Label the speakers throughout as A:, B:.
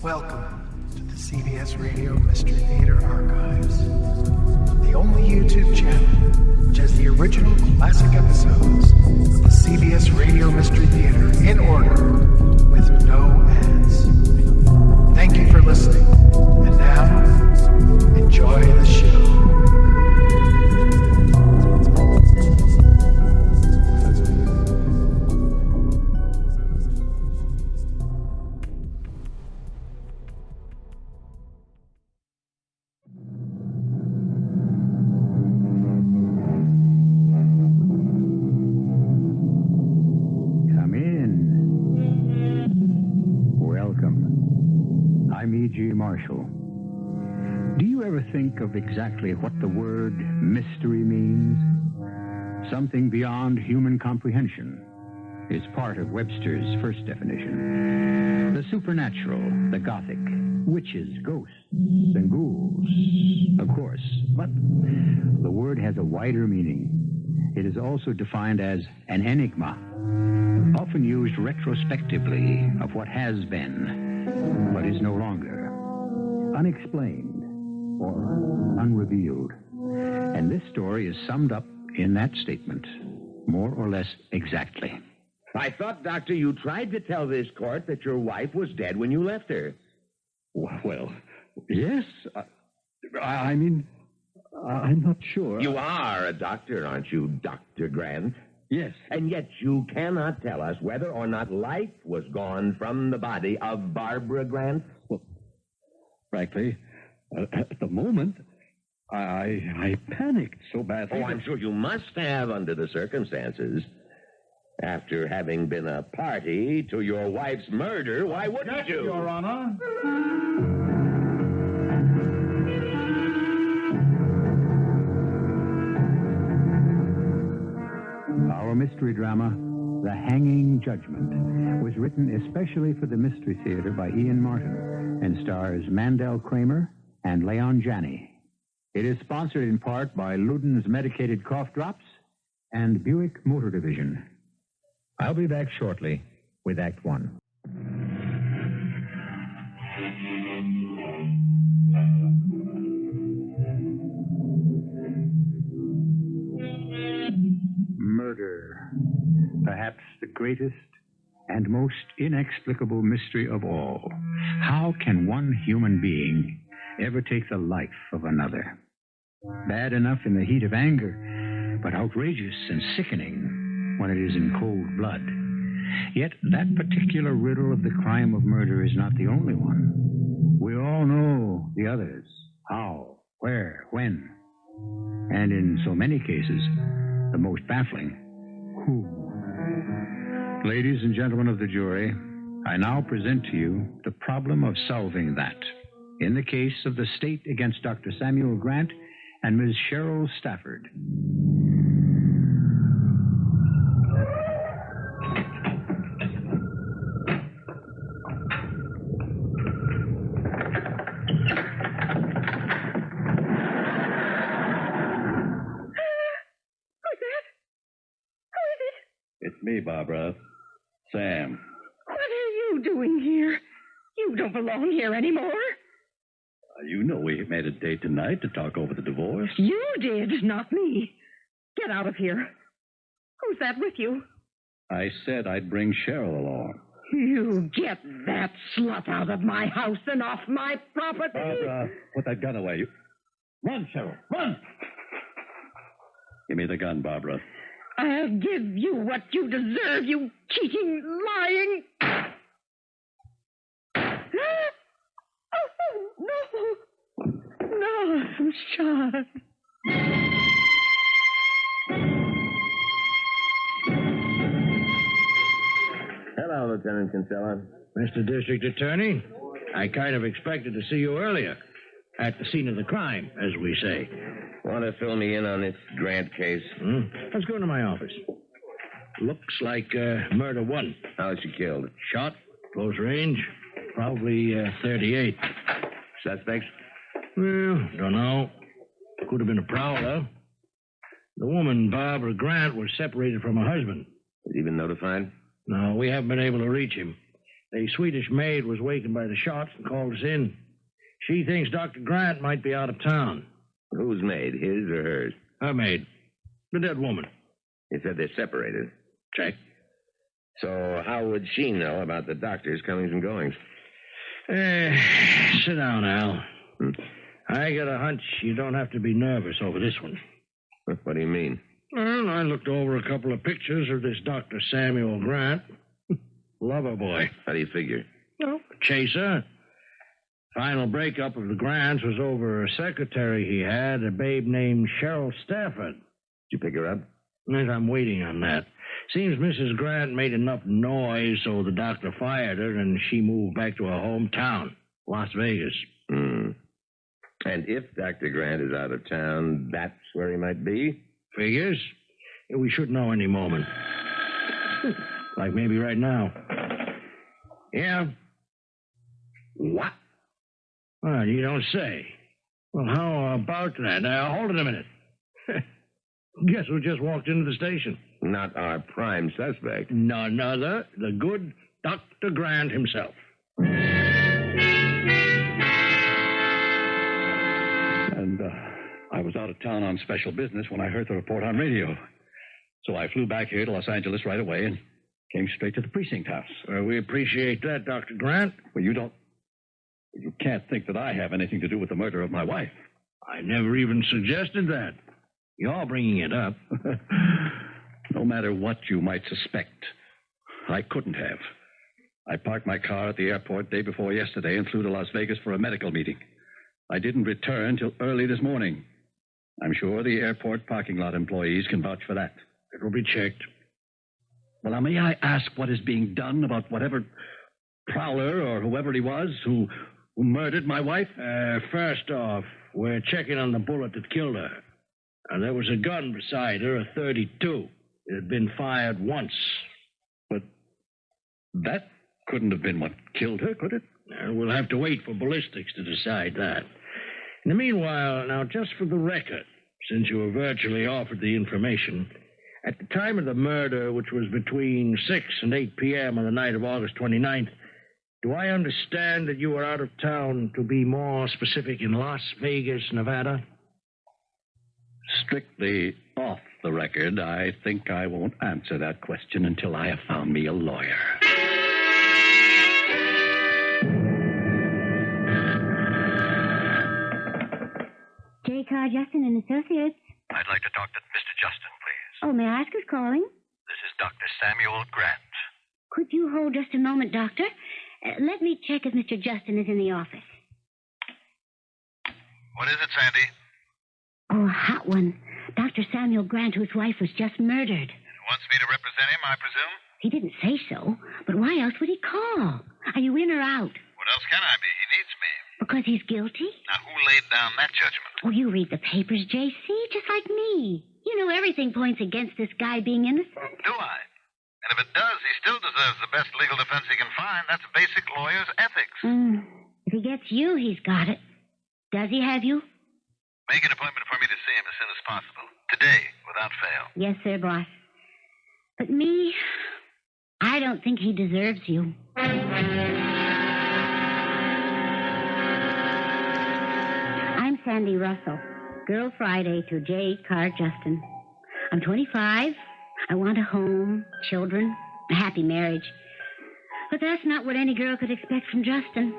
A: Welcome to the CBS Radio Mystery Theater Archives, the only YouTube channel which has the original classic episodes of the CBS Radio Mystery Theater in order with no ads. Thank you for listening, and now, enjoy the show.
B: Marshall. Do you ever think of exactly what the word mystery means? Something beyond human comprehension is part of Webster's first definition. The supernatural, the gothic, witches, ghosts, and ghouls, of course. But the word has a wider meaning. It is also defined as an enigma, often used retrospectively of what has been, but is no longer. Unexplained or unrevealed. And this story is summed up in that statement, more or less exactly.
C: I thought, Doctor, you tried to tell this court that your wife was dead when you left her.
D: Well, yes. I mean, I'm not sure.
C: You are a doctor, aren't you, Dr. Grant?
D: Yes.
C: And yet you cannot tell us whether or not life was gone from the body of Barbara Grant?
D: Well, frankly, at the moment, I panicked so badly.
C: Oh, I'm sure you must have under the circumstances. After having been a party to your wife's murder, why wouldn't you?
E: Your Honor.
B: Our mystery drama, The Hanging Judgment, was written especially for the Mystery Theater by Ian Martin and stars Mandel, Kramer, and Leon Janney. It is sponsored in part by Luden's Medicated Cough Drops and Buick Motor Division. I'll be back shortly with Act One. Murder. Perhaps the greatest and most inexplicable mystery of all. How can one human being ever take the life of another? Bad enough in the heat of anger, but outrageous and sickening when it is in cold blood. Yet that particular riddle of the crime of murder is not the only one. We all know the others. How, where, when. And in so many cases, the most baffling, who. Ladies and gentlemen of the jury, I now present to you the problem of solving that in the case of the state against Dr. Samuel Grant and Ms. Cheryl Stafford.
D: It's me, Barbara. Sam.
F: What are you doing here? You don't belong here anymore.
D: You know we made a date tonight to talk over the divorce.
F: You did, not me. Get out of here. Who's that with you?
D: I said I'd bring Cheryl along.
F: You get that slut out of my house and off my property.
D: Barbara, put that gun away. Run, Cheryl, run! Give me the gun, Barbara.
F: I'll give you what you deserve, you cheating, lying... Oh, no. No, I'm shot.
C: Hello, Lieutenant Kinsella.
E: Mr. District Attorney, I kind of expected to see you earlier. At the scene of the crime, as we say.
C: Want to fill me in on this Grant case?
E: Let's go into my office. Looks like murder one.
C: How was she killed?
E: Shot, close range, probably 38.
C: Suspects?
E: Well, don't know. Could have been a prowler. The woman, Barbara Grant, was separated from her husband.
C: Was he been notified?
E: No, we haven't been able to reach him. The Swedish maid was wakened by the shots and called us in. She thinks Dr. Grant might be out of town.
C: Whose maid, his or hers?
E: Her maid. The dead woman.
C: You said they're separated.
E: Check.
C: So how would she know about the doctor's comings and goings?
E: Sit down, Al. I got a hunch you don't have to be nervous over this one.
C: What do you mean?
E: Well, I looked over a couple of pictures of this Dr. Samuel Grant. Lover boy.
C: How do you figure?
E: Oh, chaser. Final breakup of the Grants was over a secretary he had, a babe named Cheryl Stafford.
C: Did you pick her up?
E: Yes, I'm waiting on that. Seems Mrs. Grant made enough noise so the doctor fired her and she moved back to her hometown, Las Vegas.
C: And if Dr. Grant is out of town, that's where he might be?
E: Figures. We should know any moment. Like maybe right now. Yeah?
C: What?
E: Well, you don't say. Well, how about that? Now, hold it a minute. Guess who just walked into the station?
C: Not our prime suspect.
E: None other, the good Dr. Grant himself.
D: And I was out of town on special business when I heard the report on radio. So I flew back here to Los Angeles right away and came straight to the precinct house.
E: We appreciate that, Dr. Grant.
D: Well, you can't think that I have anything to do with the murder of my wife.
E: I never even suggested that. You're bringing it up.
D: No matter what you might suspect, I couldn't have. I parked my car at the airport day before yesterday and flew to Las Vegas for a medical meeting. I didn't return till early this morning. I'm sure the airport parking lot employees can vouch for that.
E: It will be checked.
D: Well, now, may I ask what is being done about whatever prowler or whoever he was who murdered my wife?
E: First off, we're checking on the bullet that killed her. There was a gun beside her, a .32. It had been fired once.
D: But that couldn't have been what killed her, could it?
E: We'll have to wait for ballistics to decide that. In the meanwhile, now, just for the record, since you were virtually offered the information, at the time of the murder, which was between 6 and 8 p.m. on the night of August 29th, do I understand that you were out of town, to be more specific, in Las Vegas, Nevada?
D: Strictly off the record, I think I won't answer that question until I have found me a lawyer.
G: J. Carr, Justin and Associates.
H: I'd like to talk to Mr. Justin, please.
G: Oh, may I ask who's calling?
H: This is Dr. Samuel Grant.
G: Could you hold just a moment, Doctor? Let me check if Mr. Justin is in the office.
H: What is it, Sandy?
G: Oh, a hot one. Dr. Samuel Grant, whose wife was just murdered.
H: He wants me to represent him, I presume?
G: He didn't say so, but why else would he call? Are you in or out?
H: What else can I be? He needs me.
G: Because he's guilty?
H: Now, who laid down that judgment?
G: Oh, you read the papers, J.C., just like me. You know everything points against this guy being innocent.
H: Do I? And if it does, he still deserves the best legal defense he can find. That's basic lawyer's ethics.
G: If he gets you, he's got it. Does he have you?
H: Make an appointment for me to see him as soon as possible. Today, without fail.
G: Yes, sir, boss. But me, I don't think he deserves you. I'm Sandy Russell, Girl Friday to J. Carr Justin. I'm 25. I want a home, children, a happy marriage. But that's not what any girl could expect from Justin,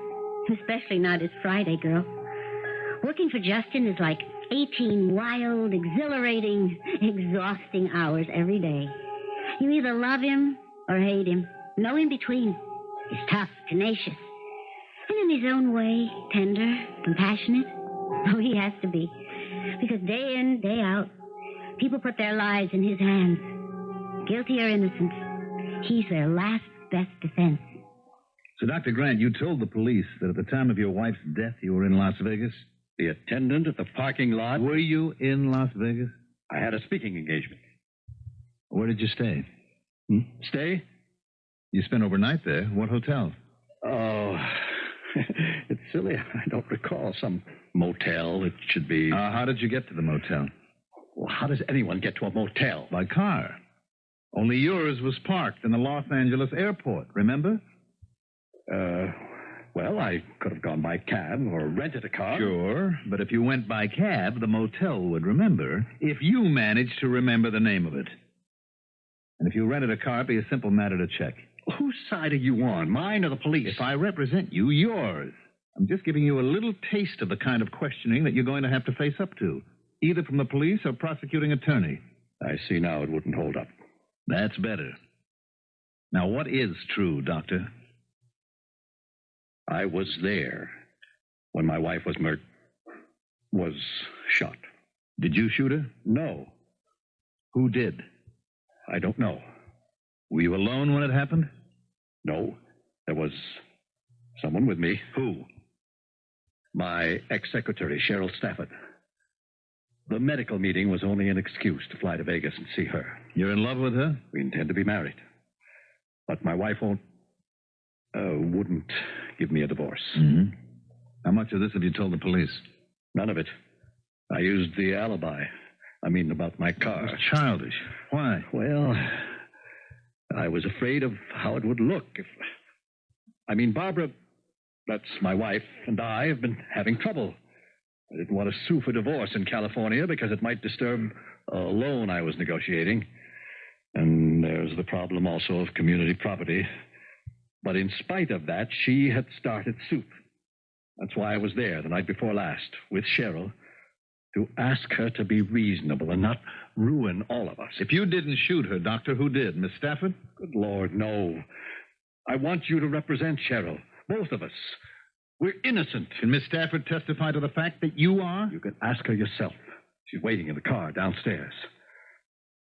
G: especially not his Friday girl. Working for Justin is like 18 wild, exhilarating, exhausting hours every day. You either love him or hate him. No in between. He's tough, tenacious, and in his own way, tender, compassionate. Oh, he has to be. Because day in, day out, people put their lives in his hands. Guilty or innocent, he's their last best defense.
I: So, Dr. Grant, you told the police that at the time of your wife's death, you were in Las Vegas?
D: The attendant at the parking lot.
I: Were you in Las Vegas?
D: I had a speaking engagement.
I: Where did you stay?
D: Stay?
I: You spent overnight there. What hotel?
D: Oh, it's silly. I don't recall. Some motel. It should be.
I: How did you get to the motel?
D: Well, how does anyone get to a motel?
I: By car. Only yours was parked in the Los Angeles airport, remember?
D: Well, I could have gone by cab or rented a car.
I: Sure, but if you went by cab, the motel would remember if you managed to remember the name of it. And if you rented a car, it'd be a simple matter to check.
D: Whose side are you on, mine or the police?
I: If I represent you, yours. I'm just giving you a little taste of the kind of questioning that you're going to have to face up to, either from the police or prosecuting attorney.
D: I see now it wouldn't hold up.
I: That's better. Now, what is true, Doctor?
D: I was there when my wife was shot.
I: Did you shoot her?
D: No,
I: Who did?
D: I don't know.
I: Were you alone when it happened?
D: No, there was someone with me.
I: Who?
D: My ex-secretary, Cheryl Stafford. The medical meeting was only an excuse to fly to Vegas and see her.
I: You're in love with her?
D: We intend to be married. But my wife wouldn't give me a divorce.
I: Mm-hmm. How much of this have you told the police?
D: None of it. I used the alibi. I mean, about my car.
I: It's childish. Why?
D: Well, I was afraid of how it would look if... Barbara, that's my wife, and I have been having trouble. I didn't want to sue for divorce in California because it might disturb a loan I was negotiating. And there's the problem also of community property. But in spite of that, she had started suit. That's why I was there the night before last with Cheryl to ask her to be reasonable and not ruin all of us.
I: If you didn't shoot her, Doctor, who did? Miss Stafford?
D: Good Lord, no. I want you to represent Cheryl. Both of us. We're innocent.
I: Can Miss Stafford testify to the fact that you are?
D: You can ask her yourself. She's waiting in the car downstairs.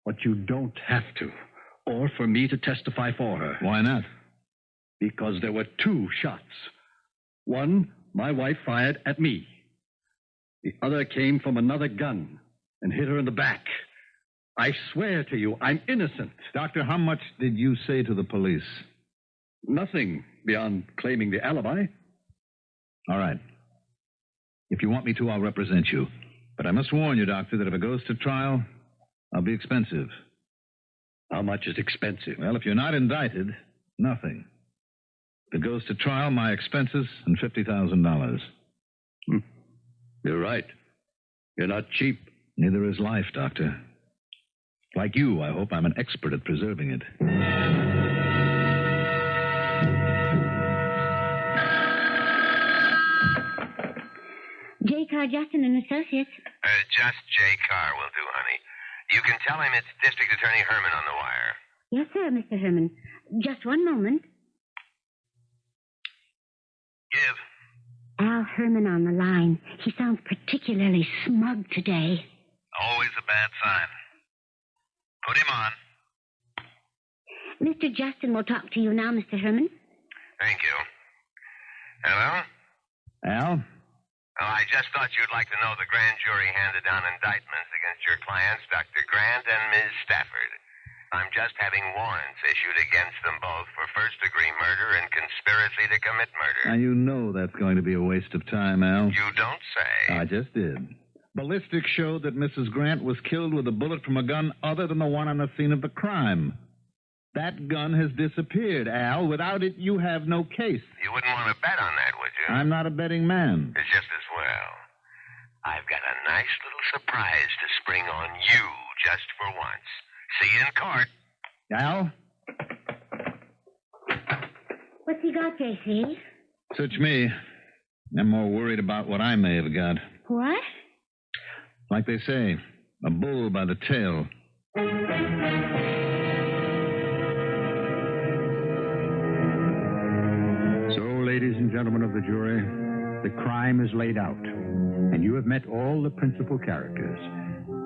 D: But you don't have to, or for me to testify for her.
I: Why not?
D: Because there were 2 shots. One, my wife fired at me. The other came from another gun and hit her in the back. I swear to you, I'm innocent.
I: Doctor, how much did you say to the police?
D: Nothing beyond claiming the alibi.
I: All right. If you want me to, I'll represent you. But I must warn you, Doctor, that if it goes to trial, I'll be expensive.
D: How much is expensive?
I: Well, if you're not indicted, nothing. If it goes to trial, my expenses and $50,000.
D: You're right. You're not cheap.
I: Neither is life, Doctor. Like you, I hope I'm an expert at preserving it.
G: J. Carr, Justin and Associates.
H: Just J. Carr will do, honey. You can tell him it's District Attorney Herman on the wire.
G: Yes, sir, Mr. Herman. Just one moment.
H: Give.
G: Al Herman on the line. He sounds particularly smug today.
H: Always a bad sign. Put him on.
G: Mr. Justin will talk to you now, Mr. Herman.
H: Thank you. Hello?
I: Al?
H: Well, I just thought you'd like to know the grand jury handed down indictments against your clients, Dr. Grant and Ms. Stafford. I'm just having warrants issued against them both for first-degree murder and conspiracy to commit murder.
I: Now, you know that's going to be a waste of time, Al.
H: You don't say.
I: I just did. Ballistics showed that Mrs. Grant was killed with a bullet from a gun other than the one on the scene of the crime. That gun has disappeared, Al. Without it, you have no case.
H: You wouldn't want to bet on that, would you?
I: I'm not a betting man.
H: It's just as well. I've got a nice little surprise to spring on you just for once. See you in court.
I: Al?
G: What's he got, J.C.?
I: Such me. I'm more worried about what I may have got.
G: What?
I: Like they say, a bull by the tail.
B: So, ladies and gentlemen of the jury, the crime is laid out, and you have met all the principal characters,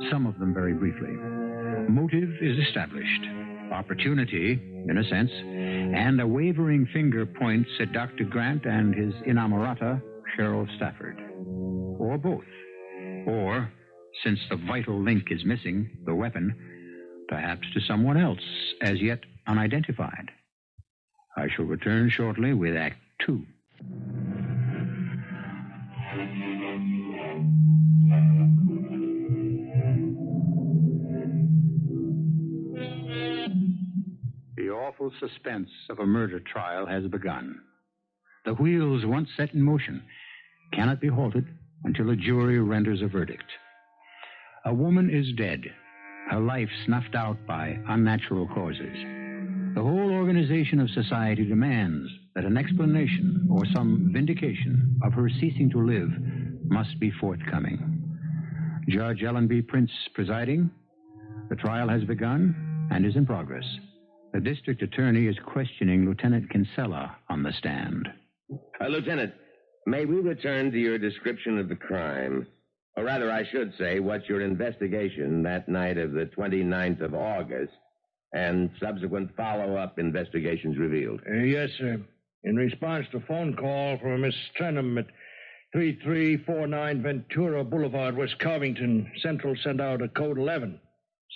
B: some of them very briefly. Motive is established, opportunity, in a sense, and a wavering finger points at Dr. Grant and his inamorata, Cheryl Stafford. Or both. Or, since the vital link is missing, the weapon, perhaps to someone else, as yet unidentified. I shall return shortly with Act 2. The awful suspense of a murder trial has begun. The wheels once set in motion cannot be halted until a jury renders a verdict. A woman is dead, her life snuffed out by unnatural causes. The whole organization of society demands that an explanation or some vindication of her ceasing to live must be forthcoming. Judge Ellen B. Prince presiding. The trial has begun and is in progress. The district attorney is questioning Lieutenant Kinsella on the stand.
C: Lieutenant, may we return to your description of the crime? Or rather, I should say, what your investigation that night of the 29th of August and subsequent follow-up investigations revealed.
E: Yes, sir. In response to a phone call from a Miss Trenham at 3349 Ventura Boulevard, West Covington, Central sent out a code 11.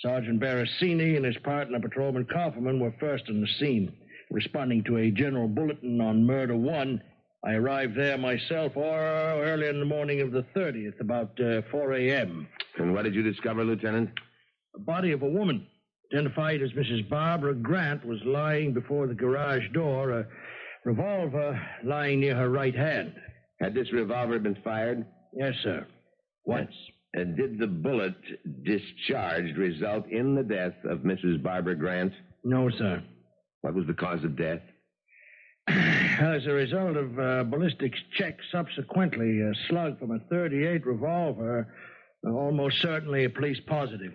E: Sergeant Barasini and his partner, Patrolman Kaufman, were first on the scene. Responding to a general bulletin on Murder 1, I arrived there myself early in the morning of the 30th, about 4 a.m.
C: And what did you discover, Lieutenant?
E: The body of a woman, identified as Mrs. Barbara Grant, was lying before the garage door, a revolver lying near her right hand.
C: Had this revolver been fired?
E: Yes, sir. Once.
C: Did the bullet discharged result in the death of Mrs. Barbara Grant?
E: No, sir.
C: What was the cause of death?
E: As a result of ballistics check subsequently, a slug from a .38 revolver, almost certainly a police positive.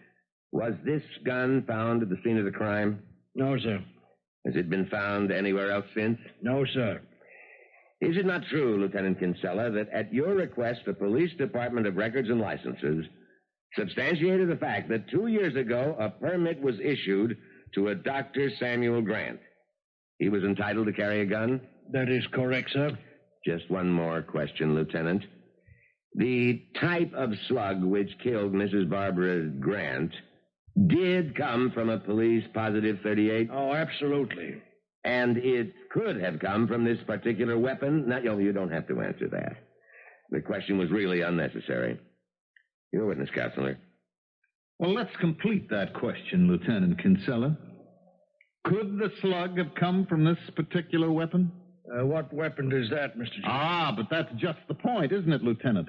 C: Was this gun found at the scene of the crime?
E: No, sir.
C: Has it been found anywhere else since?
E: No, sir.
C: Is it not true, Lieutenant Kinsella, that at your request, the Police Department of Records and Licenses substantiated the fact that 2 years ago a permit was issued to a Dr. Samuel Grant? He was entitled to carry a gun?
E: That is correct, sir.
C: Just one more question, Lieutenant. The type of slug which killed Mrs. Barbara Grant did come from a police positive .38?
E: Oh, absolutely.
C: And it could have come from this particular weapon? No, you don't have to answer that. The question was really unnecessary. Your witness, Counselor.
I: Well, let's complete that question, Lieutenant Kinsella. Could the slug have come from this particular weapon?
E: What weapon is that, Mr. Jones?
I: Ah, but that's just the point, isn't it, Lieutenant?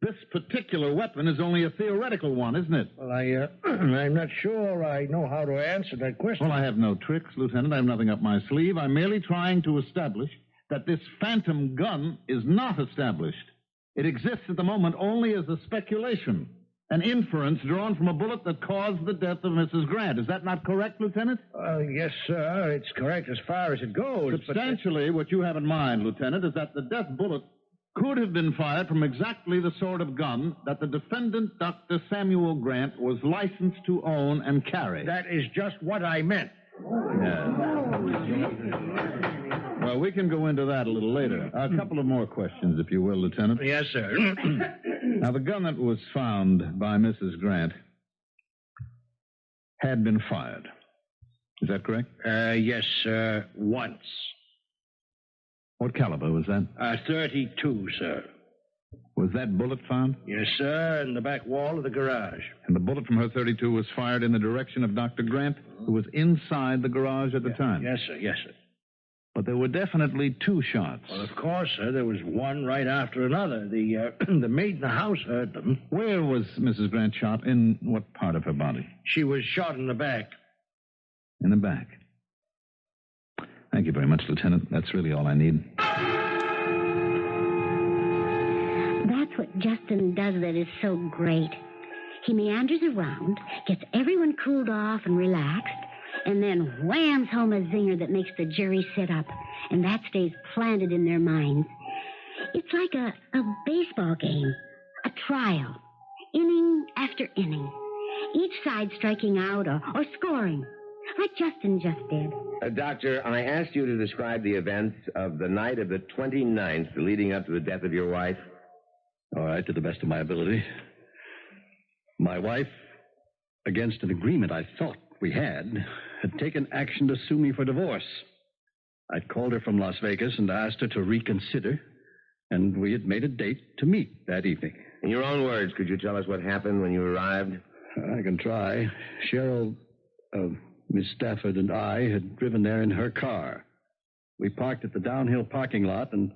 I: This particular weapon is only a theoretical one, isn't it?
E: Well, I'm not sure I know how to answer that question.
I: Well, I have no tricks, Lieutenant. I have nothing up my sleeve. I'm merely trying to establish that this phantom gun is not established. It exists at the moment only as a speculation, an inference drawn from a bullet that caused the death of Mrs. Grant. Is that not correct, Lieutenant?
E: Yes, sir. It's correct as far as it goes.
I: Substantially, what you have in mind, Lieutenant, is that the death bullet could have been fired from exactly the sort of gun that the defendant, Dr. Samuel Grant, was licensed to own and carry.
E: That is just what I meant.
I: Yeah. Well, we can go into that a little later. A couple of more questions, if you will, Lieutenant.
E: Yes, sir.
I: Now, the gun that was found by Mrs. Grant had been fired. Is that correct?
E: Yes, sir. Once.
I: What caliber was that?
E: 32, sir.
I: Was that bullet found?
E: Yes, sir, in the back wall of the garage.
I: And the bullet from her .32 was fired in the direction of Dr. Grant, who was inside the garage at the time?
E: Yes, sir. Yes, sir.
I: But there were definitely two shots.
E: Well, of course, sir. There was one right after another. The maid in the house heard them.
I: Where was Mrs. Grant shot? In what part of her body?
E: She was shot in the back.
I: In the back. Thank you very much, Lieutenant. That's really all I need.
G: That's what Justin does that is so great. He meanders around, gets everyone cooled off and relaxed, and then whams home a zinger that makes the jury sit up, and that stays planted in their minds. It's like a baseball game, a trial, inning after inning, each side striking out or scoring, like Justin just did.
C: Doctor, I asked you to describe the events of the night of the 29th leading up to the death of your wife.
D: All right, to the best of my ability. My wife, against an agreement I thought we had taken action to sue me for divorce. I'd called her from Las Vegas and asked her to reconsider, and we had made a date to meet that evening.
C: In your own words, could you tell us what happened when you arrived?
D: I can try. Cheryl, Miss Stafford and I had driven there in her car. We parked at the downhill parking lot and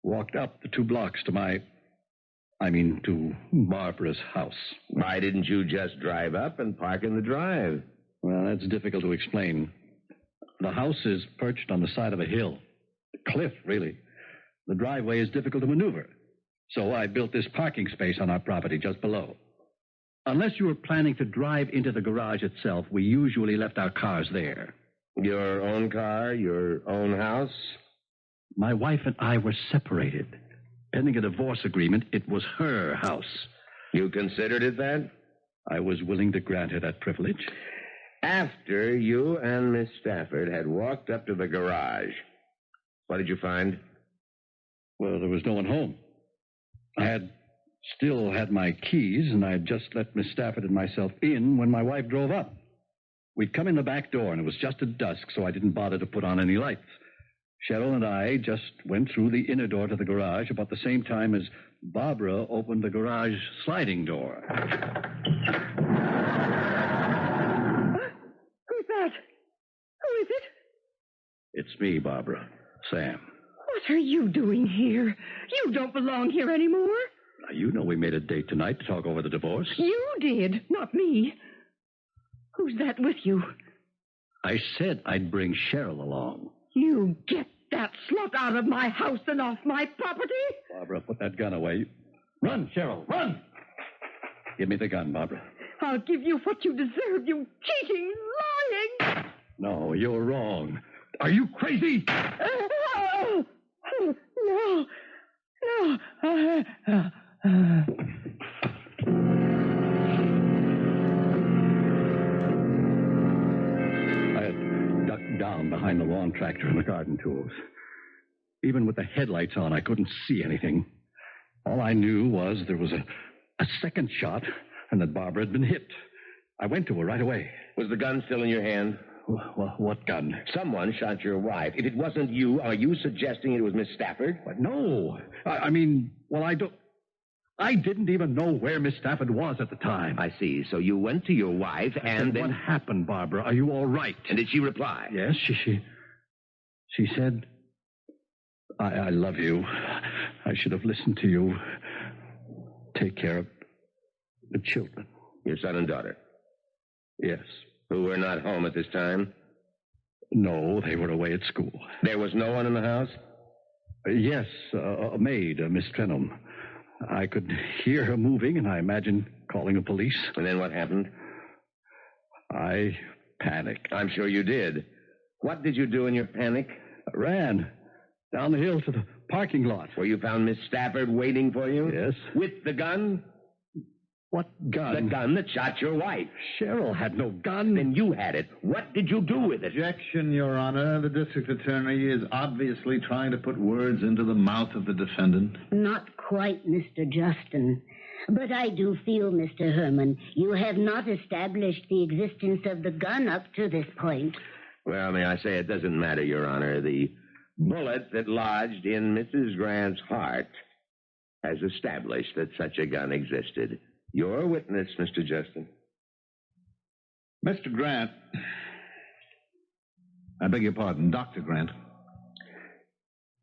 D: walked up the 2 blocks to to Barbara's house.
C: Why didn't you just drive up and park in the drive?
D: Well, that's difficult to explain. The house is perched on the side of a hill. A cliff, really. The driveway is difficult to maneuver. So I built this parking space on our property just below. Unless you were planning to drive into the garage itself, we usually left our cars there.
C: Your own car, your own house?
D: My wife and I were separated. Pending a divorce agreement, it was her house.
C: You considered it that?
D: I was willing to grant her that privilege.
C: After you and Miss Stafford had walked up to the garage, what did you find?
D: Well, there was no one home. I still had my keys, and I had just let Miss Stafford and myself in when my wife drove up. We'd come in the back door, and it was just at dusk, so I didn't bother to put on any lights. Cheryl and I just went through the inner door to the garage about the same time as Barbara opened the garage sliding door.
F: Who's that? Who is it?
D: It's me, Barbara. Sam.
F: What are you doing here? You don't belong here anymore.
D: Now, you know we made a date tonight to talk over the divorce.
F: You did, not me. Who's that with you?
D: I said I'd bring Cheryl along.
F: You get that slut out of my house and off my property?
D: Barbara, put that gun away. Run, Cheryl, run! Give me the gun, Barbara.
F: I'll give you what you deserve, you cheating, lying...
D: No, you're wrong. Are you crazy?
F: No.
D: I had ducked down behind the lawn tractor and the garden tools. Even with the headlights on, I couldn't see anything. All I knew was there was a second shot and that Barbara had been hit. I went to her right away.
C: Was the gun still in your hand?
D: What gun?
C: Someone shot your wife. If it wasn't you, are you suggesting it was Miss Stafford?
D: But no. I didn't even know where Miss Stafford was at the time.
C: I see. So you went to your wife and then...
D: What happened, Barbara? Are you all right?
C: And did she reply?
D: Yes, she said, I love you. I should have listened to you. Take care of the children.
C: Your son and daughter?
D: Yes.
C: Who were not home at this time?
D: No, they were away at school.
C: There was no one in the house?
D: Yes, a maid, Miss Trenholm. I could hear her moving, and I imagined calling the police.
C: And then what happened?
D: I panicked.
C: I'm sure you did. What did you do in your panic?
D: I ran down the hill to the parking lot.
C: Where you found Miss Stafford waiting for you?
D: Yes.
C: With the gun?
D: What gun?
C: The gun that shot your wife.
D: Cheryl had no gun.
C: Then you had it. What did you do with it?
I: Objection, Your Honor. The district attorney is obviously trying to put words into the mouth of the defendant.
G: Not quite, Mr. Justin. But I do feel, Mr. Herman, you have not established the existence of the gun up to this point.
C: Well, may I say, it doesn't matter, Your Honor. The bullet that lodged in Mrs. Grant's heart has established that such a gun existed. Your witness, Mr. Justin.
I: Mr. Grant. I beg your pardon, Dr. Grant.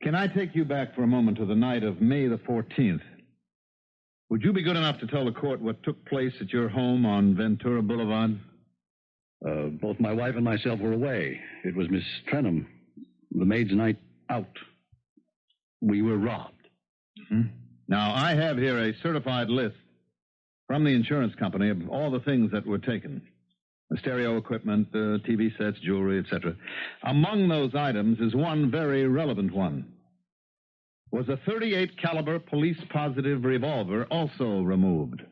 I: Can I take you back for a moment to the night of May the 14th? Would you be good enough to tell the court what took place at your home on Ventura Boulevard?
D: Both my wife and myself were away. It was Miss Trenholm, the maid's night out. We were robbed.
I: Mm-hmm. Now, I have here a certified list from the insurance company of all the things that were taken. The stereo equipment, TV sets, jewelry, etc. Among those items is one very relevant one. Was a .38 caliber police-positive revolver also removed?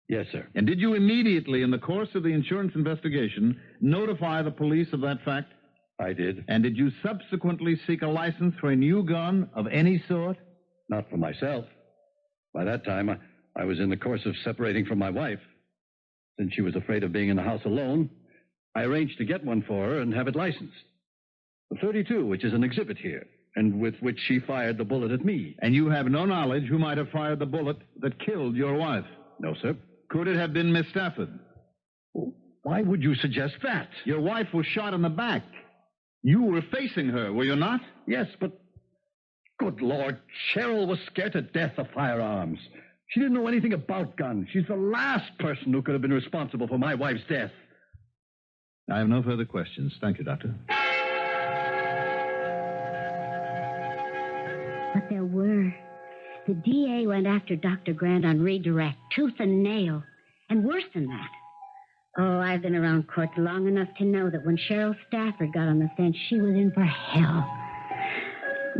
D: Yes, sir.
I: And did you immediately, in the course of the insurance investigation, notify the police of that fact?
D: I did.
I: And did you subsequently seek a license for a new gun of any sort?
D: Not for myself. By that time, I was in the course of separating from my wife. Since she was afraid of being in the house alone, I arranged to get one for her and have it licensed. The .32, which is an exhibit here, and with which she fired the bullet at me.
I: And you have no knowledge who might have fired the bullet that killed your wife?
D: No, sir.
I: Could it have been Miss Stafford?
D: Why would you suggest that?
I: Your wife was shot in the back. You were facing her, were you not?
D: Yes, but... Good Lord, Cheryl was scared to death of firearms. She didn't know anything about guns. She's the last person who could have been responsible for my wife's death.
I: I have no further questions. Thank you, Doctor.
G: But there were. The DA went after Dr. Grant on redirect, tooth and nail. And worse than that. Oh, I've been around courts long enough to know that when Cheryl Stafford got on the stand, she was in for hell.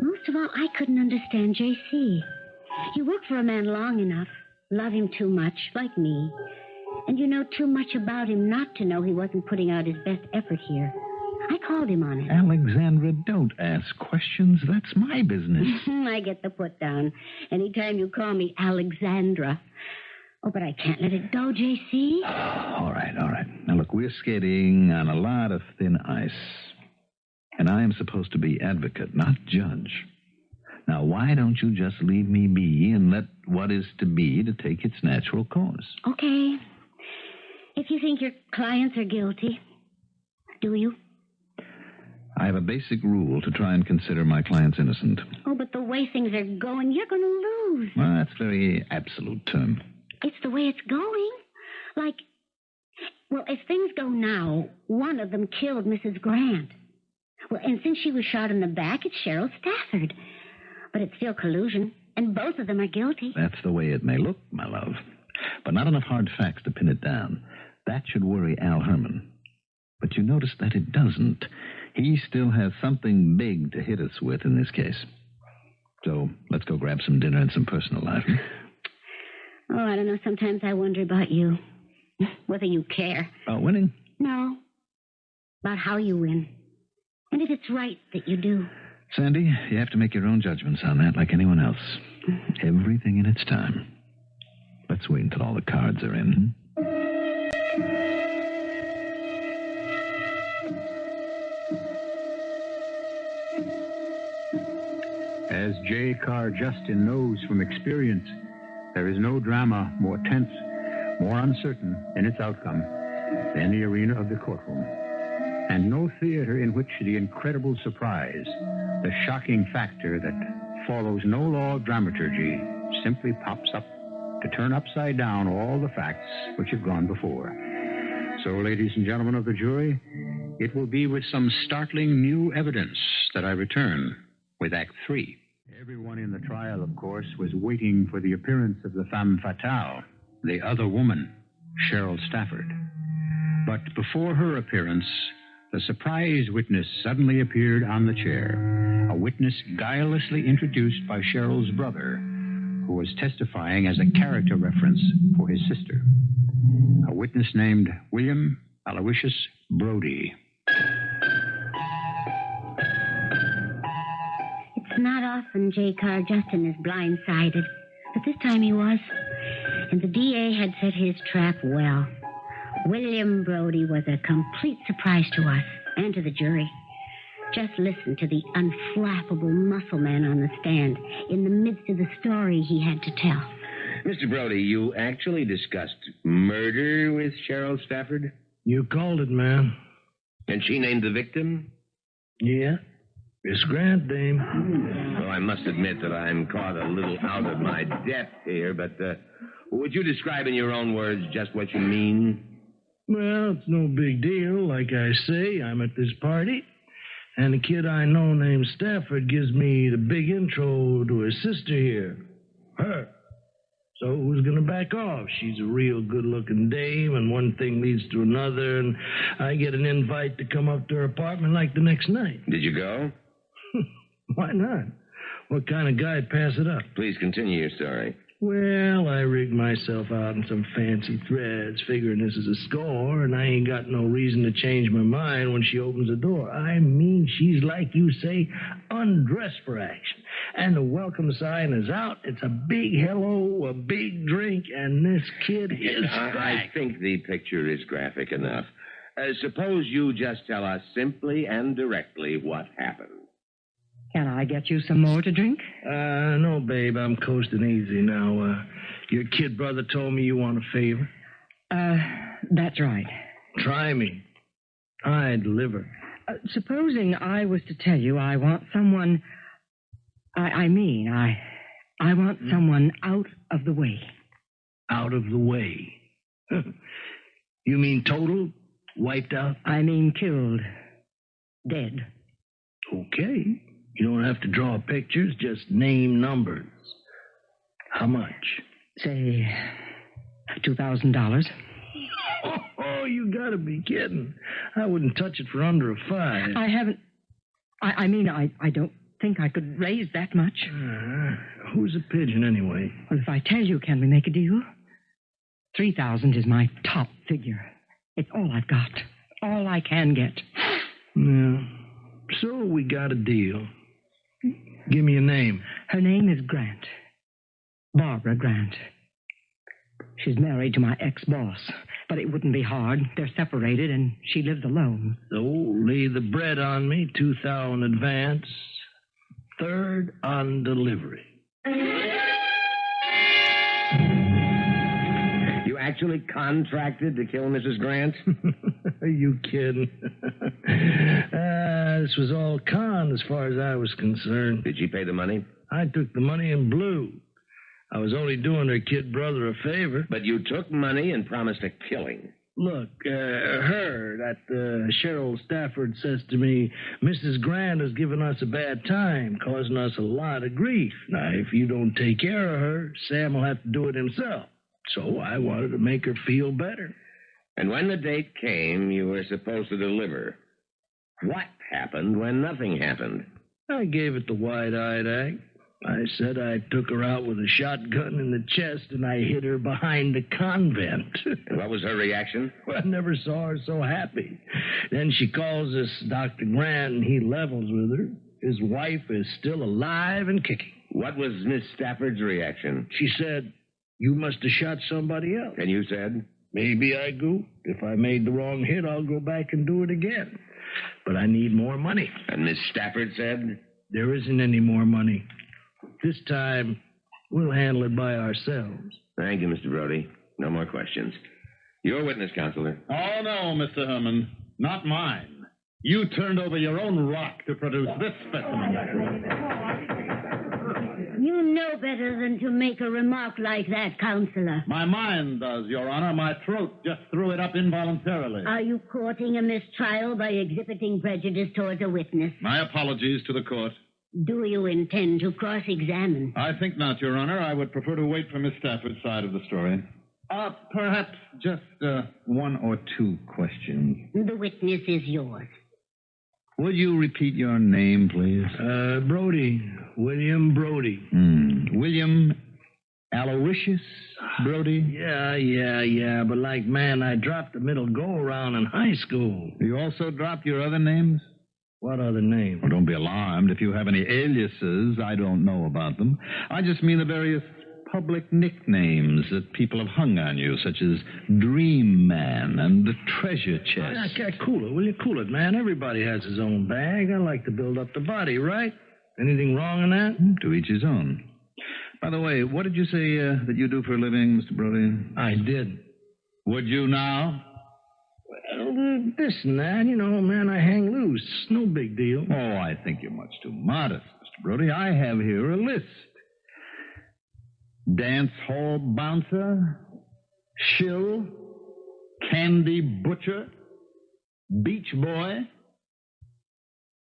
G: Most of all, I couldn't understand J.C. You work for a man long enough, love him too much, like me, and you know too much about him not to know he wasn't putting out his best effort here. I called him on it.
I: Alexandra, don't ask questions. That's my business.
G: I get the put down anytime you call me Alexandra. Oh, but I can't let it go, J.C.
I: All right. Now, look, we're skating on a lot of thin ice. And I am supposed to be advocate, not judge. Now, why don't you just leave me be and let what is to be to take its natural course?
G: Okay. If you think your clients are guilty, do you?
I: I have a basic rule to try and consider my clients innocent.
G: Oh, but the way things are going, you're going to lose.
I: Well, that's a very absolute term.
G: It's the way it's going. Like, well, if things go now, one of them killed Mrs. Grant. Well, and since she was shot in the back, it's Cheryl Stafford. But it's still collusion, and both of them are guilty.
I: That's the way it may look, my love. But not enough hard facts to pin it down. That should worry Al Herman. But you notice that it doesn't. He still has something big to hit us with in this case. So let's go grab some dinner and some personal life.
G: Oh, I don't know. Sometimes I wonder about you. Whether you care.
I: About winning?
G: No. About how you win. And if it's right that you do.
I: Sandy, you have to make your own judgments on that like anyone else. Everything in its time. Let's wait until all the cards are in.
B: As J. Carr Justin knows from experience, there is no drama more tense, more uncertain in its outcome than the arena of the courtroom. And no theater in which the incredible surprise, the shocking factor that follows no law of dramaturgy, simply pops up to turn upside down all the facts which have gone before. So, ladies and gentlemen of the jury, it will be with some startling new evidence that I return with Act 3. Everyone in the trial, of course, was waiting for the appearance of the femme fatale, the other woman, Cheryl Stafford. But before her appearance, the surprise witness suddenly appeared on the chair, a witness guilelessly introduced by Cheryl's brother, who was testifying as a character reference for his sister, a witness named William Aloysius Brody.
G: It's not often J. Carr Justin is blindsided, but this time he was. And the DA had set his trap well. William Brody was a complete surprise to us and to the jury. Just listen to the unflappable muscle man on the stand in the midst of the story he had to tell.
C: Mr. Brody, you actually discussed murder with Cheryl Stafford?
E: You called it, man.
C: And she named the victim?
E: Yeah. Miss Grant, dame.
C: Oh, I must admit that I'm caught a little out of my depth here, but would you describe in your own words just what you mean?
E: Well, it's no big deal. Like I say, I'm at this party, and a kid I know named Stafford gives me the big intro to his sister here. Her. So who's going to back off? She's a real good-looking dame, and one thing leads to another, and I get an invite to come up to her apartment like the next night.
C: Did you go?
E: Why not? What kind of guy'd pass it up?
C: Please continue your story.
E: Well, I rigged myself out in some fancy threads, figuring this is a score, and I ain't got no reason to change my mind when she opens the door. I mean, she's like you say, undressed for action. And the welcome sign is out. It's a big hello, a big drink, and this kid is
C: I think the picture is graphic enough. Suppose you just tell us simply and directly what happened.
F: Can I get you some more to drink?
E: No, babe, I'm coasting easy now. Your kid brother told me you want a favor.
F: That's right.
E: Try me. I deliver.
F: Supposing I was to tell you I want someone... I want someone out of the way.
E: Out of the way? You mean total? Wiped out?
F: I mean killed. Dead.
E: Okay. You don't have to draw pictures, just name numbers. How much?
F: Say, $2,000.
E: Oh, you gotta be kidding. I wouldn't touch it for under a $5.
F: I haven't... I don't think I could raise that much.
E: Who's a pigeon, anyway?
F: Well, if I tell you, can we make a deal? 3,000 is my top figure. It's all I've got. All I can get.
E: Yeah. So we got a deal. Give me a name.
F: Her name is Grant. Barbara Grant. She's married to my ex-boss. But it wouldn't be hard. They're separated, and she lives alone.
E: So lay the bread on me, 2,000 advance, third on delivery.
C: You actually contracted to kill Mrs. Grant?
E: Are you kidding? This was all con as far as I was concerned.
C: Did she pay the money?
E: I took the money and blew. I was only doing her kid brother a favor.
C: But you took money and promised a killing.
E: Look, Cheryl Stafford says to me, Mrs. Grant has given us a bad time, causing us a lot of grief. Now, if you don't take care of her, Sam will have to do it himself. So I wanted to make her feel better.
C: And when the date came, you were supposed to deliver. What happened when nothing happened?
E: I gave it the wide-eyed act. I said I took her out with a shotgun in the chest, and I hid her behind the convent.
C: And what was her reaction?
E: Well, I never saw her so happy. Then she calls this Dr. Grant, and he levels with her. His wife is still alive and kicking.
C: What was Miss Stafford's reaction?
E: She said, you must have shot somebody else.
C: And you said?
E: Maybe I goofed. If I made the wrong hit, I'll go back and do it again. But I need more money.
C: And Miss Stafford said?
E: There isn't any more money. This time, we'll handle it by ourselves.
C: Thank you, Mr. Brody. No more questions. Your witness, Counselor.
I: Oh, no, Mr. Herman. Not mine. You turned over your own rock to produce this specimen.
G: You know better than to make a remark like that, Counselor.
I: My mind does, Your Honor. My throat just threw it up involuntarily.
G: Are you courting a mistrial by exhibiting prejudice towards a witness?
I: My apologies to the court.
G: Do you intend to cross-examine?
I: I think not, Your Honor. I would prefer to wait for Miss Stafford's side of the story. Perhaps just one or two questions.
G: The witness is yours.
I: Would you repeat your name, please?
E: Brody. William Brody.
I: William Aloysius Brody?
E: Yeah. But like, man, I dropped the middle go-around in high school.
I: You also dropped your other names?
E: What other name?
I: Well, don't be alarmed. If you have any aliases, I don't know about them. I just mean the various public nicknames that people have hung on you, such as Dream Man and the Treasure Chest.
E: Cool it. Will you cool it, man? Everybody has his own bag. I like to build up the body, right? Anything wrong in that?
I: To each his own. By the way, what did you say that you do for a living, Mr. Brody?
E: I did.
I: Would you now?
E: Well, this and that, man, I hang loose. No big deal.
I: Oh, I think you're much too modest, Mr. Brody. I have here a list. Dance hall bouncer, shill, candy butcher, beach boy.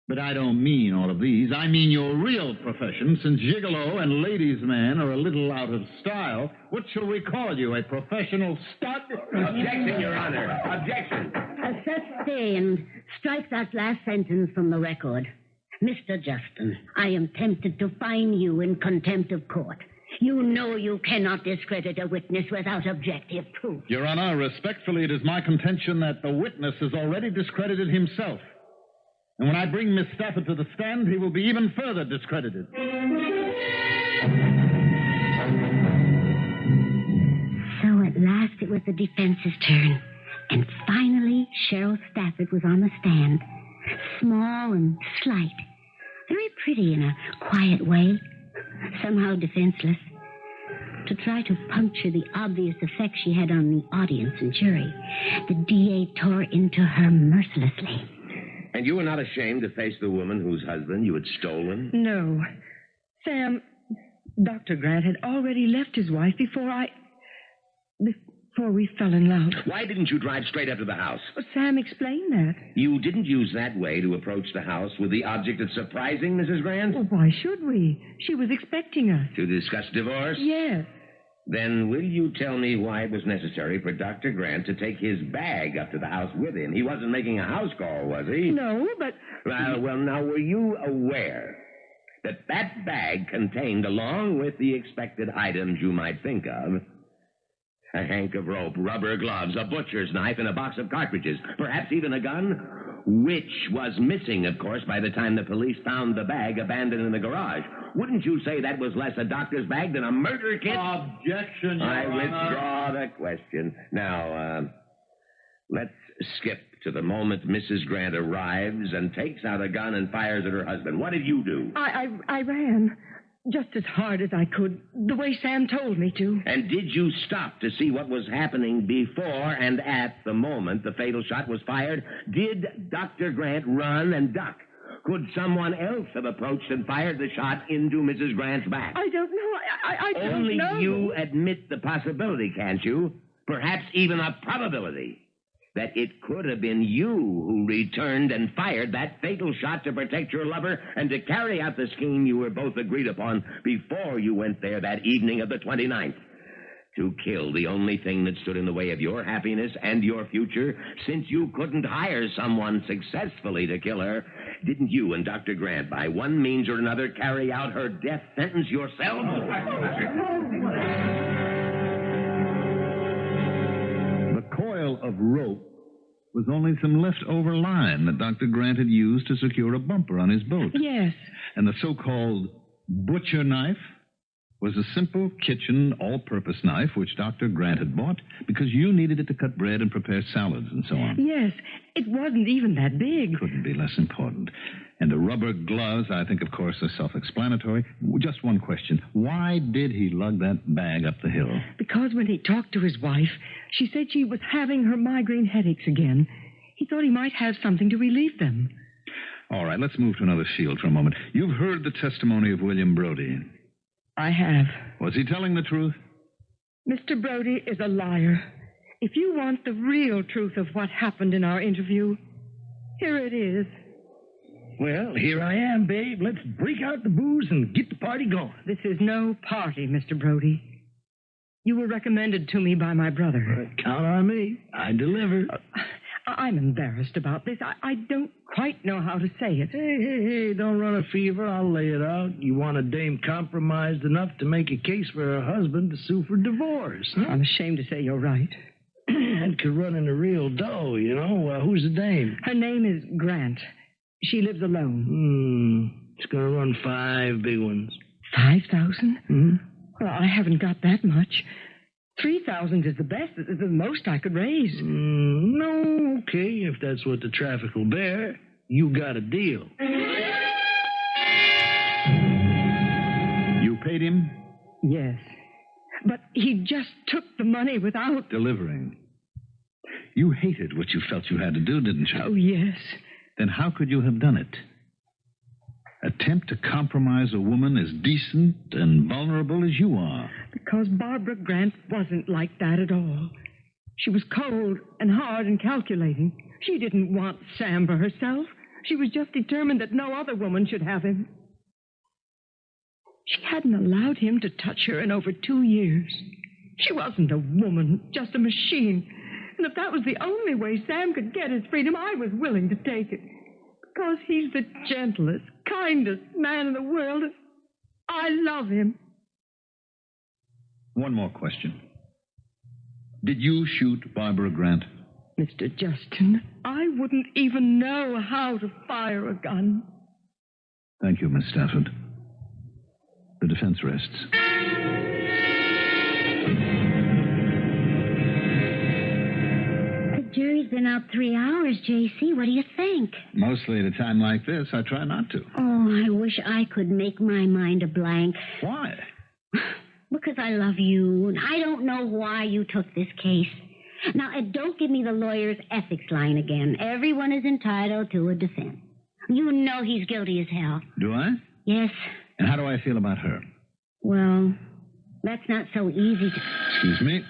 I: But I don't mean all of these. I mean your real profession, since gigolo and ladies' man are a little out of style. What shall we call you, a professional stud?
C: Objection, Your Honor. Objection.
G: Stay and strike that last sentence from the record. Mr. Justin, I am tempted to fine you in contempt of court. You know you cannot discredit a witness without objective proof.
I: Your Honor, respectfully, it is my contention that the witness has already discredited himself. And when I bring Miss Stafford to the stand, he will be even further discredited.
G: So at last it was the defense's turn. And finally, Cheryl Stafford was on the stand. Small and slight. Very pretty in a quiet way. Somehow defenseless. To try to puncture the obvious effect she had on the audience and jury, the DA tore into her mercilessly.
C: And you were not ashamed to face the woman whose husband you had stolen?
F: No. Sam, Dr. Grant had already left his wife before we fell in love.
C: Why didn't you drive straight up to the house?
F: Well, Sam explained that.
C: You didn't use that way to approach the house with the object of surprising Mrs. Grant?
F: Well, why should we? She was expecting us.
C: To discuss divorce?
F: Yes.
C: Then will you tell me why it was necessary for Dr. Grant to take his bag up to the house with him? He wasn't making a house call, was he?
F: No, but...
C: Well, now, were you aware that that bag contained, along with the expected items you might think of, a hank of rope, rubber gloves, a butcher's knife, and a box of cartridges, perhaps even a gun? Which was missing, of course, by the time the police found the bag abandoned in the garage. Wouldn't you say that was less a doctor's bag than a murder kit?
I: Objection, Your
C: I
I: Honor.
C: withdraw the question. Now, let's skip to the moment Mrs. Grant arrives and takes out a gun and fires at her husband. What did you do?
F: I ran just as hard as I could, the way Sam told me to.
C: And did you stop to see what was happening before and at the moment the fatal shot was fired? Did Dr. Grant run and duck? Could someone else have approached and fired the shot into Mrs. Grant's back?
F: I don't know. I don't
C: Only
F: know.
C: you admit the possibility, can't you? Perhaps even a probability that it could have been you who returned and fired that fatal shot to protect your lover and to carry out the scheme you were both agreed upon before you went there that evening of the 29th. To kill the only thing that stood in the way of your happiness and your future, since you couldn't hire someone successfully to kill her. Didn't you and Dr. Grant, by one means or another, carry out her death sentence yourself?
I: The coil of rope was only some leftover line that Dr. Grant had used to secure a bumper on his boat.
F: Yes.
I: And the so-called butcher knife was a simple kitchen all-purpose knife which Dr. Grant had bought because you needed it to cut bread and prepare salads and so on.
F: Yes. It wasn't even that big.
I: Couldn't be less important. And the rubber gloves, I think, of course, are self-explanatory. Just one question. Why did he lug that bag up the hill?
F: Because when he talked to his wife, she said she was having her migraine headaches again. He thought he might have something to relieve them.
I: All right, let's move to another field for a moment. You've heard the testimony of William Brody.
F: I have.
I: Was he telling the truth?
F: Mr. Brody is a liar. If you want the real truth of what happened in our interview, here it is.
E: Well, here I am, babe. Let's break out the booze and get the party going.
F: This is no party, Mr. Brody. You were recommended to me by my brother.
E: Count on me. I deliver.
F: I'm embarrassed about this. I don't quite know how to say it.
E: Hey, don't run a fever. I'll lay it out. You want a dame compromised enough to make a case for her husband to sue for divorce, huh?
F: I'm ashamed to say you're right.
E: That could run into real dough, you know. Who's the dame?
F: Her name is Grant. She lives alone.
E: It's going to run 5 big ones.
F: 5,000?
E: Hmm?
F: Well, I haven't got that much. 3,000 is the best. Is the most I could raise.
E: No, okay, if that's what the traffic will bear. You got a deal.
I: You paid him?
F: Yes. But he just took the money without...
I: Delivering. You hated what you felt you had to do, didn't you?
F: Oh, yes.
I: Then how could you have done it? Attempt to compromise a woman as decent and vulnerable as you are.
F: Because Barbara Grant wasn't like that at all. She was cold and hard and calculating. She didn't want Sam for herself. She was just determined that no other woman should have him. She hadn't allowed him to touch her in over 2 years. She wasn't a woman, just a machine. And if that was the only way Sam could get his freedom, I was willing to take it. Because he's the gentlest, kindest man in the world, and I love him.
I: One more question. Did you shoot Barbara Grant?
F: Mr. Justin, I wouldn't even know how to fire a gun.
I: Thank you, Miss Stafford. The defense rests.
G: The jury's been out 3 hours, J.C. What do you think?
I: Mostly at a time like this, I try not to.
G: Oh, I wish I could make my mind a blank.
I: Why?
G: Because I love you, and I don't know why you took this case. Now, don't give me the lawyer's ethics line again. Everyone is entitled to a defense. You know he's guilty as hell.
I: Do I?
G: Yes.
I: And how do I feel about her?
G: Well, that's not so easy to...
I: Excuse me.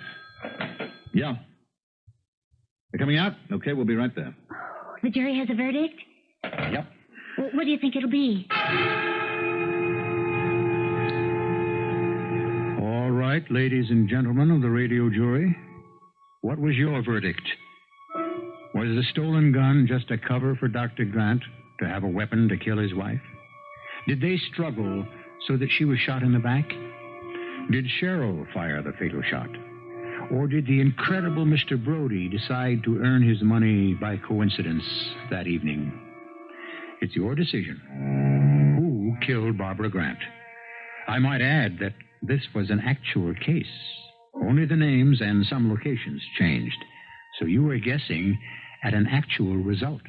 I: Yeah. They're coming out? Okay, we'll be right there.
G: The jury has a verdict?
I: Yep.
G: Well, what do you think it'll be?
B: All right, ladies and gentlemen of the radio jury, what was your verdict? Was the stolen gun just a cover for Dr. Grant to have a weapon to kill his wife? Did they struggle so that she was shot in the back? Did Cheryl fire the fatal shot? Or did the incredible Mr. Brody decide to earn his money by coincidence that evening? It's your decision. Who killed Barbara Grant? I might add that this was an actual case. Only the names and some locations changed. So you were guessing at an actual result.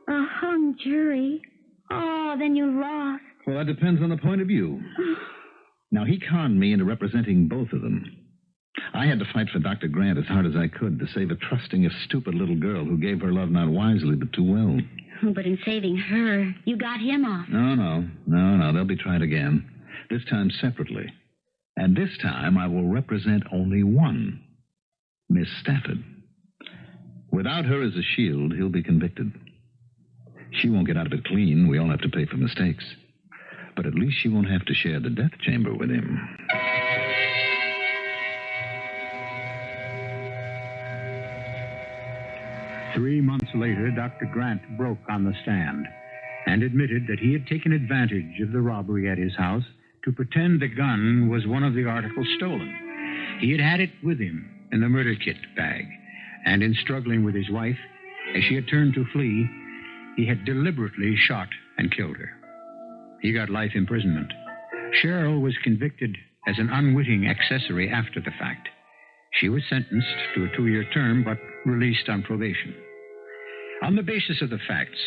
G: A hung jury? Oh, then you lost.
I: Well, that depends on the point of view. Now, he conned me into representing both of them. I had to fight for Dr. Grant as hard as I could to save a trusting, if stupid little girl who gave her love not wisely but too well.
G: But in saving her, you got him off.
I: No. They'll be tried again. This time separately. And this time I will represent only one, Miss Stafford. Without her as a shield, he'll be convicted. She won't get out of it clean. We all have to pay for mistakes. But at least she won't have to share the death chamber with him.
B: Three months later, Dr. Grant broke on the stand and admitted that he had taken advantage of the robbery at his house to pretend the gun was one of the articles stolen. He had had it with him in the murder kit bag, and in struggling with his wife, as she had turned to flee, he had deliberately shot and killed her. He got life imprisonment. Cheryl was convicted as an unwitting accessory after the fact. She was sentenced to a 2-year term, but released on probation. On the basis of the facts,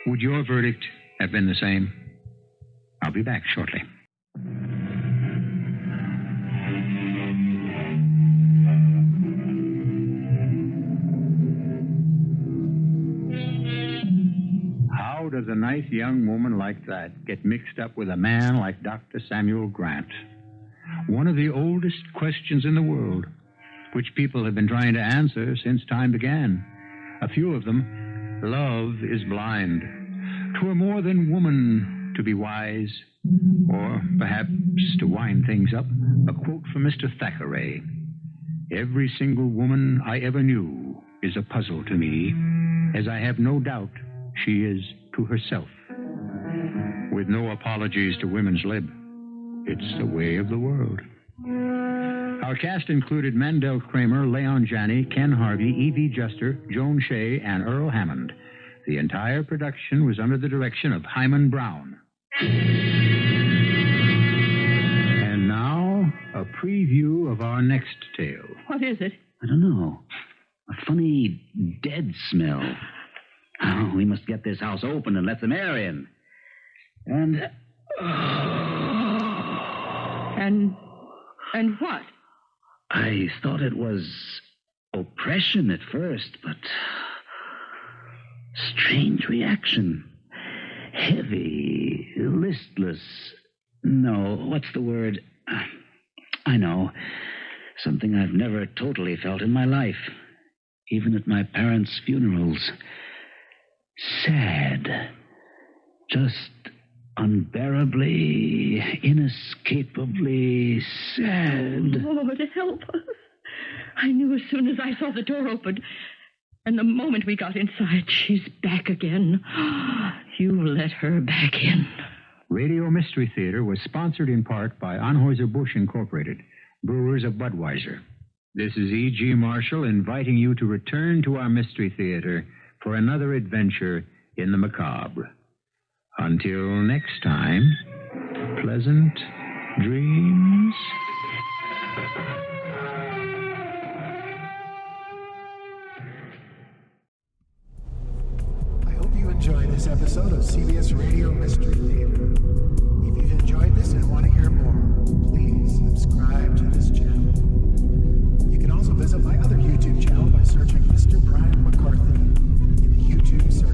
B: would your verdict have been the same? I'll be back shortly. How does a nice young woman like that get mixed up with a man like Dr. Samuel Grant? One of the oldest questions in the world, which people have been trying to answer since time began. A few of them, love is blind. 'Twere more than woman to be wise, or perhaps to wind things up, a quote from Mr. Thackeray. Every single woman I ever knew is a puzzle to me, as I have no doubt she is to herself. With no apologies to women's lib. It's the way of the world. Our cast included Mandel, Kramer, Leon Janney, Ken Harvey, Evie Juster, Joan Shay, and Earl Hammond. The entire production was under the direction of Hyman Brown. And now, a preview of our next tale.
F: What is it?
J: I don't know. A funny dead smell. Oh, we must get this house open and let some air in. And
F: what?
J: I thought it was oppression at first, but strange reaction. Heavy, listless. No, what's the word? I know. Something I've never totally felt in my life, even at my parents' funerals. Sad. Just unbearably, inescapably sad.
F: Lord, help us. I knew as soon as I saw the door open. And the moment we got inside, she's back again. You let her back in.
B: Radio Mystery Theater was sponsored in part by Anheuser-Busch Incorporated, brewers of Budweiser. This is E.G. Marshall inviting you to return to our Mystery Theater for another adventure in the macabre. Until next time, pleasant dreams.
A: I hope you enjoyed this episode of CBS Radio Mystery Theater. If you've enjoyed this and want to hear more, please subscribe to this channel. visit my other YouTube channel by searching Mr. Brian McCarthy in the YouTube search